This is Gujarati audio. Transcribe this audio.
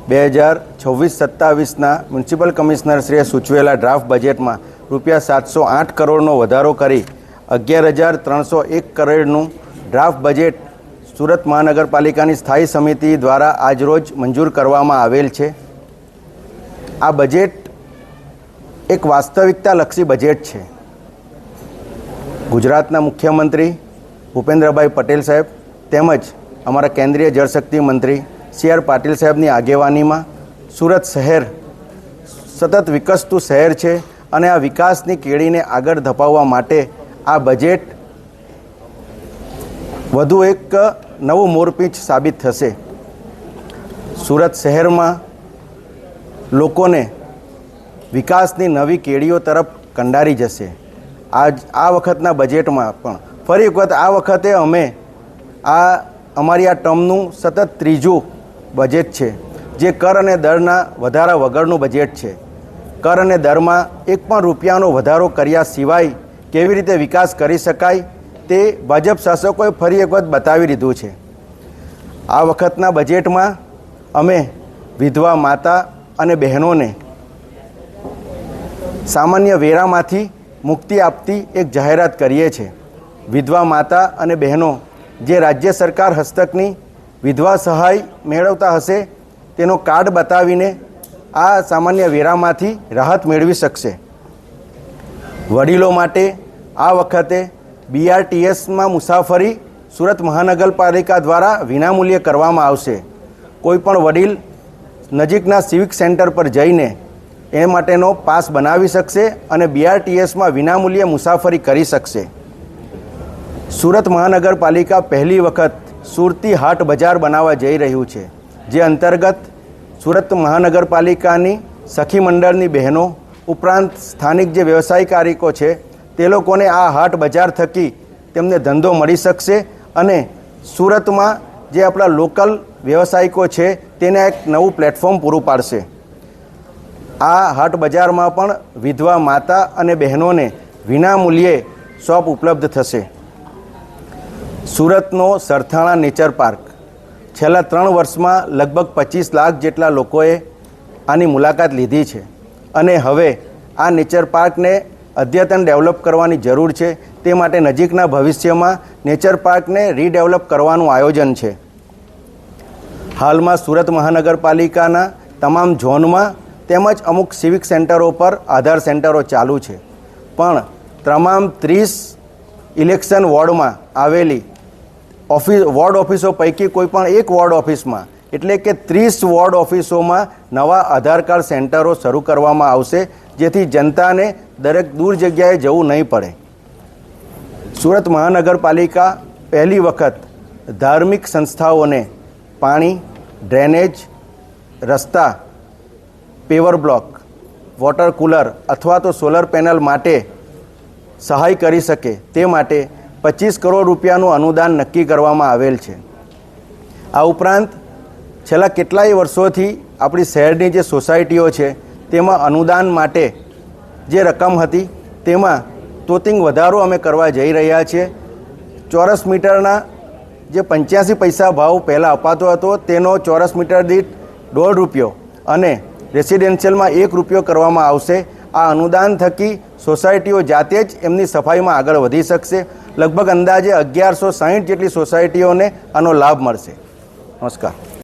2026-27ના મ્યુનિસિપલ કમિશનરશ્રીએ સૂચવેલા ડ્રાફ્ટ બજેટમાં ₹708 કરોડનો વધારો કરી 11,301 કરોડનું ડ્રાફ્ટ બજેટ સુરત મહાનગરપાલિકાની સ્થાયી સમિતિ દ્વારા આજરોજ મંજૂર કરવામાં આવેલ છે। આ બજેટ એક વાસ્તવિકતાલક્ષી બજેટ છે। ગુજરાતના મુખ્યમંત્રી ભૂપેન્દ્રભાઈ પટેલ સાહેબ તેમજ અમારા કેન્દ્રીય જળશક્તિ મંત્રી CR પાટીલ સાહેબની આગેવાનીમાં સુરત શહેર સતત વિકસતું શહેર છે અને આ વિકાસની કેળીને આગળ ધપાવવા માટે આ બજેટ વધુ એક નવું મોરપીંછ સાબિત થશે। સુરત શહેરમાં લોકોને વિકાસની નવી કેળીઓ તરફ કંડારી જશે। આ વખતના બજેટમાં પણ ફરી એક વખત આ વખતે અમે અમારી આ ટર્મનું સતત ત્રીજું બજેટ છે જે કર અને દરના વધારા વગરનું બજેટ છે। કર અને દરમાં એક પણ રૂપિયાનો વધારો કર્યા સિવાય કેવી રીતે વિકાસ કરી શકાય તે ભાજપ શાસકોએ ફરી એક વખત બતાવી દીધું છે। આ વખતના બજેટમાં અમે વિધવા માતા અને બહેનોને સામાન્ય વેરામાંથી મુક્તિ આપતી એક જાહેરાત કરીએ છીએ। વિધવા માતા અને બહેનો જે રાજ્ય સરકાર હસ્તકની વિધવા સહાય મેળવતા હશે તેનો કાર્ડ બતાવીને આ સામાન્ય વેરામાંથી રાહત મેળવી શકશે। વડીલો માટે આ વખતે BRTSમાં મુસાફરી સુરત મહાનગરપાલિકા દ્વારા વિનામૂલ્યે કરવામાં આવશે। કોઈપણ વડીલ નજીકના સિવિક સેન્ટર પર જઈને એ માટેનો પાસ બનાવી શકશે અને BRTSમાં વિનામૂલ્યે મુસાફરી કરી શકશે। સુરત મહાનગરપાલિકા પહેલી વખત સુરતી હાટ બજાર બનાવવા જઈ રહ્યું છે, જે અંતર્ગત સુરત મહાનગરપાલિકાની સખી મંડળની બહેનો ઉપરાંત સ્થાનિક જે વ્યવસાયકારીકો છે તે લોકોને આ હાટ બજાર થકી તેમને ધંધો મળી શકશે અને સુરતમાં જે આપણા લોકલ વ્યવસાયિકો છે તેને એક નવું પ્લેટફોર્મ પૂરું પાડશે। આ હાટ બજારમાં પણ વિધવા માતા અને બહેનોને વિનામૂલ્યે શોપ ઉપલબ્ધ થશે। સુરતનો સરથાણા નેચર પાર્ક છેલ્લા 3 વર્ષમાં લગભગ 25 લાખ જેટલા લોકોએ આની મુલાકાત લીધી છે અને હવે આ નેચર પાર્કને અદ્યતન ડેવલપ કરવાની જરૂર છે। તે માટે નજીકના ભવિષ્યમાં નેચર પાર્કને રીડેવલપ કરવાનું આયોજન છે। હાલમાં સુરત મહાનગરપાલિકાના તમામ ઝોનમાં તેમજ અમુક સિવિક સેન્ટરો પર આધાર સેન્ટરો ચાલુ છે, પણ તમામ 30 ઇલેક્શન વોર્ડમાં આવેલી વોર્ડ ઓફિસો પૈકી કોઈપણ એક વોર્ડ ઓફિસમાં એટલે કે 30 વોર્ડ ઓફિસોમાં નવા આધાર કાર્ડ સેન્ટરો શરૂ કરવામાં આવશે, જેથી જનતાને દરેક દૂર જગ્યાએ જવું નહીં પડે। સુરત મહાનગરપાલિકા પહેલી વખત ધાર્મિક સંસ્થાઓને પાણી, ડ્રેનેજ, રસ્તા, પેવર બ્લોક, વોટર કુલર અથવા તો સોલર પેનલ માટે સહાય કરી શકે તે માટે 25 કરોડ રૂપિયાનું અનુદાન નક્કી કરવામાં આવેલ છે। આ ઉપરાંત છેલ્લા કેટલાય વર્ષોથી આપણી શહેરની જે સોસાયટીઓ છે તેમાં અનુદાન માટે જે રકમ હતી તેમાં તોતિંગ વધારો અમે કરવા જઈ રહ્યા છીએ। ચોરસ મીટરના જે 85 પૈસા ભાવ પહેલાં અપાતો હતો તેનો ચોરસ મીટર દીઠ ₹1.5 અને રેસિડેન્શિયલમાં ₹1 કરવામાં આવશે। આ અનુદાન થકી સોસાયટીઓ જાતે જ એમની સફાઈમાં આગળ વધી શકશે। લગભગ અંદાજે 1160 જેટલી સોસાયટીઓને આનો લાભ મળશે। નમસ્કાર।